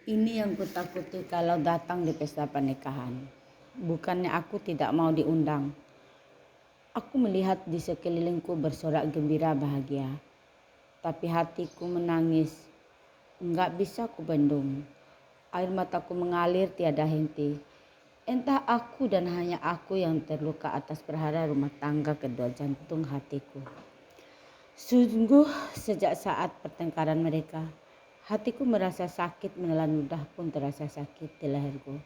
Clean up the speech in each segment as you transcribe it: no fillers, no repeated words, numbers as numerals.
Ini yang kutakuti kalau datang di pesta pernikahan. Bukannya aku tidak mau diundang. Aku melihat di sekelilingku bersorak gembira bahagia. Tapi hatiku menangis. Enggak bisa kubendung. Air mataku mengalir tiada henti. Entah aku dan hanya aku yang terluka atas perhara rumah tangga kedua jantung hatiku. Sungguh sejak saat pertengkaran mereka, hatiku merasa sakit, menelan ludah pun terasa sakit di leherku.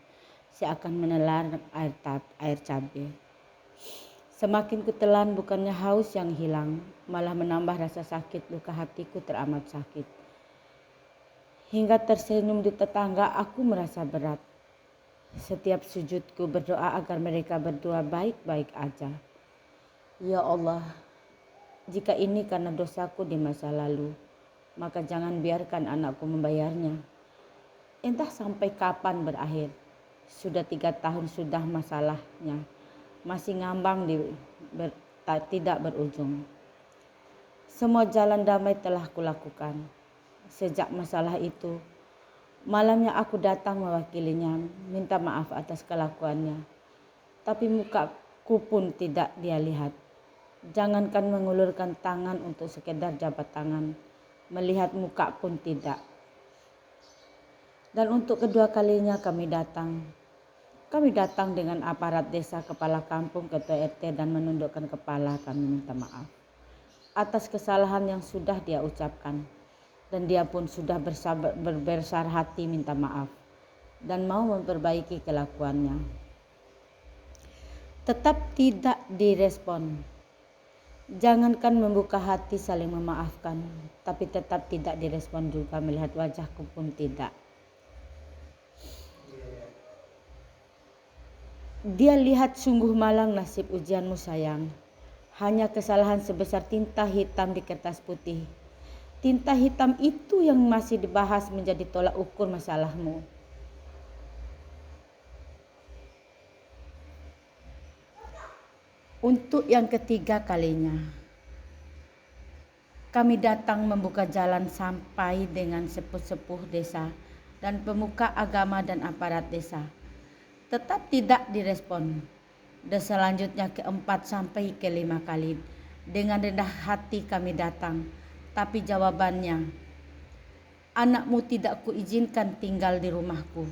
Seakan menelan air cabai. Semakin kutelan bukannya haus yang hilang, malah menambah rasa sakit. Luka hatiku teramat sakit. Hingga tersenyum di tetangga aku merasa berat. Setiap sujudku berdoa agar mereka berdua baik-baik aja. Ya Allah, jika ini karena dosaku di masa lalu, maka jangan biarkan anakku membayarnya. Entah sampai kapan berakhir. Sudah 3 tahun sudah masalahnya. Masih ngambang tidak berujung. Semua jalan damai telah kulakukan. Sejak masalah itu, malamnya aku datang mewakilinya, minta maaf atas kelakuannya. Tapi mukaku pun tidak dia lihat. Jangankan mengulurkan tangan untuk sekedar jabat tangan, melihat muka pun tidak. Dan untuk kedua kalinya kami datang. Kami datang dengan aparat desa, kepala kampung, ketua RT dan menundukkan kepala kami minta maaf atas kesalahan yang sudah dia ucapkan. Dan dia pun sudah berbesar hati minta maaf dan mau memperbaiki kelakuannya. Tetap tidak direspon. Jangankan membuka hati saling memaafkan, tapi tetap tidak direspon juga, melihat wajahku pun tidak. Dia lihat sungguh malang nasib ujianmu sayang. Hanya kesalahan sebesar tinta hitam di kertas putih. Tinta hitam itu yang masih dibahas menjadi tolak ukur masalahmu. Untuk yang ketiga kalinya, kami datang membuka jalan sampai dengan sepuh-sepuh desa dan pemuka agama dan aparat desa. Tetap tidak direspon. Dan selanjutnya keempat sampai kelima kali. Dengan rendah hati kami datang. Tapi jawabannya, anakmu tidak kuizinkan tinggal di rumahku.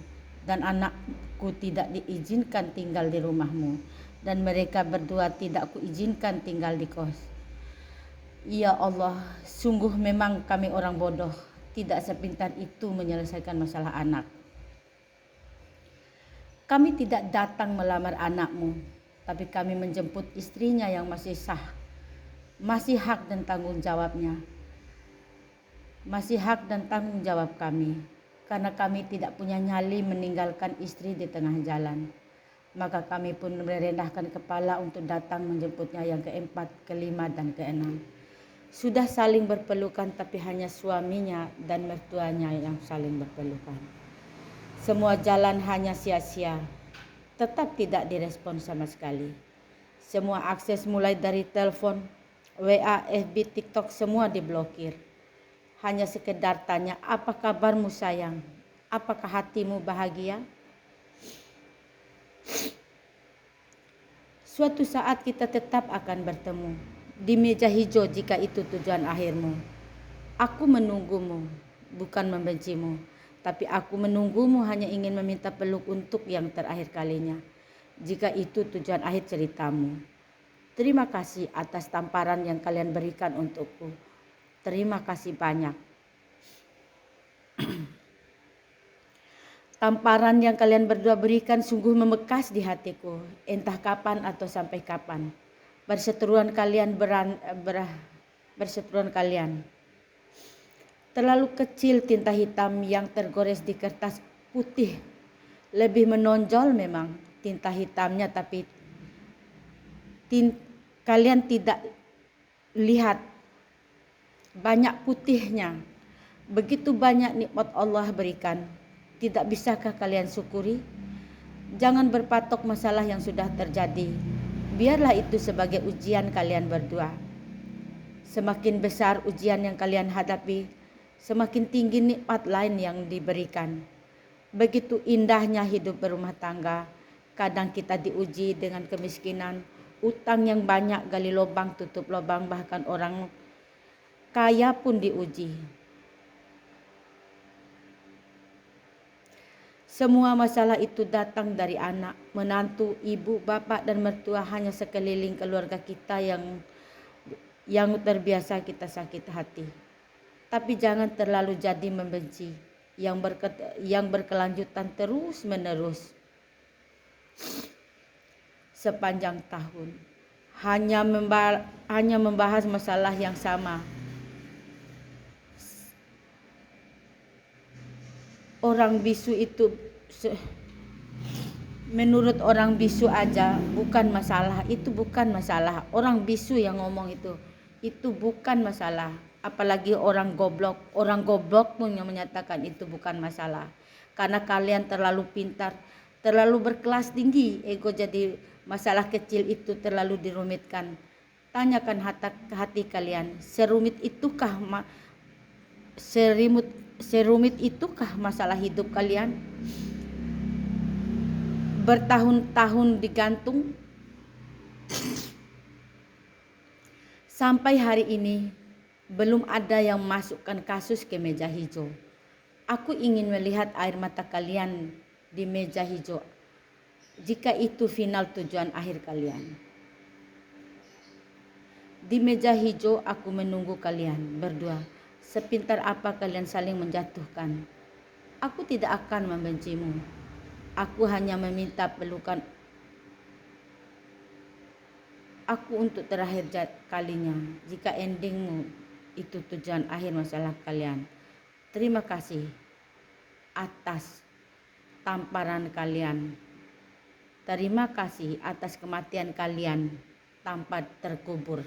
Dan anakku tidak diizinkan tinggal di rumahmu. Dan mereka berdua tidak kuizinkan tinggal di kos. Ya Allah, sungguh memang kami orang bodoh. Tidak sepintar itu menyelesaikan masalah anak. Kami tidak datang melamar anakmu, tapi kami menjemput istrinya yang masih sah. Masih hak dan tanggung jawabnya. Masih hak dan tanggung jawab kami. Karena kami tidak punya nyali meninggalkan istri di tengah jalan. Maka kami pun merendahkan kepala untuk datang menjemputnya yang keempat, kelima, dan keenam. Sudah saling berpelukan, tapi hanya suaminya dan mertuanya yang saling berpelukan. Semua jalan hanya sia-sia. Tetap tidak direspon sama sekali. Semua akses mulai dari telepon, WA, FB, TikTok semua diblokir. Hanya sekedar tanya, apa kabarmu sayang? Apakah hatimu bahagia? Suatu saat kita tetap akan bertemu di meja hijau jika itu tujuan akhirmu. Aku menunggumu, bukan membencimu, tapi aku menunggumu hanya ingin meminta peluk untuk yang terakhir kalinya. Jika itu tujuan akhir ceritamu. Terima kasih atas tamparan yang kalian berikan untukku. Terima kasih banyak. Tamparan yang kalian berdua berikan sungguh membekas di hatiku. Entah kapan atau sampai kapan. Perseteruan kalian terlalu kecil tinta hitam yang tergores di kertas putih. Lebih menonjol memang tinta hitamnya, tapi kalian tidak lihat banyak putihnya. Begitu banyak nikmat Allah berikan. Tidak bisakah kalian syukuri? Jangan berpatok masalah yang sudah terjadi. Biarlah itu sebagai ujian kalian berdua. Semakin besar ujian yang kalian hadapi, semakin tinggi nikmat lain yang diberikan. Begitu indahnya hidup berumah tangga. Kadang kita diuji dengan kemiskinan, utang yang banyak, gali lubang tutup lubang, bahkan orang kaya pun diuji. Semua masalah itu datang dari anak, menantu, ibu, bapak, dan mertua, hanya sekeliling keluarga kita yang terbiasa kita sakit hati. Tapi jangan terlalu jadi membenci yang berkelanjutan terus menerus sepanjang tahun. Hanya membahas masalah yang sama. Orang bisu itu menurut orang bisu aja bukan masalah, itu bukan masalah. Orang bisu yang ngomong itu bukan masalah. Apalagi orang goblok pun yang menyatakan itu bukan masalah. Karena kalian terlalu pintar, terlalu berkelas tinggi, ego jadi masalah kecil itu terlalu dirumitkan. Tanyakan hati kalian, serumit itukah masalah hidup kalian? Bertahun-tahun digantung. Sampai hari ini belum ada yang masukkan kasus ke meja hijau. Aku ingin melihat air mata kalian di meja hijau, jika itu final tujuan akhir kalian. Di meja hijau aku menunggu kalian berdua. Sepintar apa kalian saling menjatuhkan. Aku tidak akan membencimu. Aku hanya meminta pelukan aku untuk terakhir kalinya. Jika endingmu itu tujuan akhir masalah kalian. Terima kasih atas tamparan kalian. Terima kasih atas kematian kalian tanpa terkubur.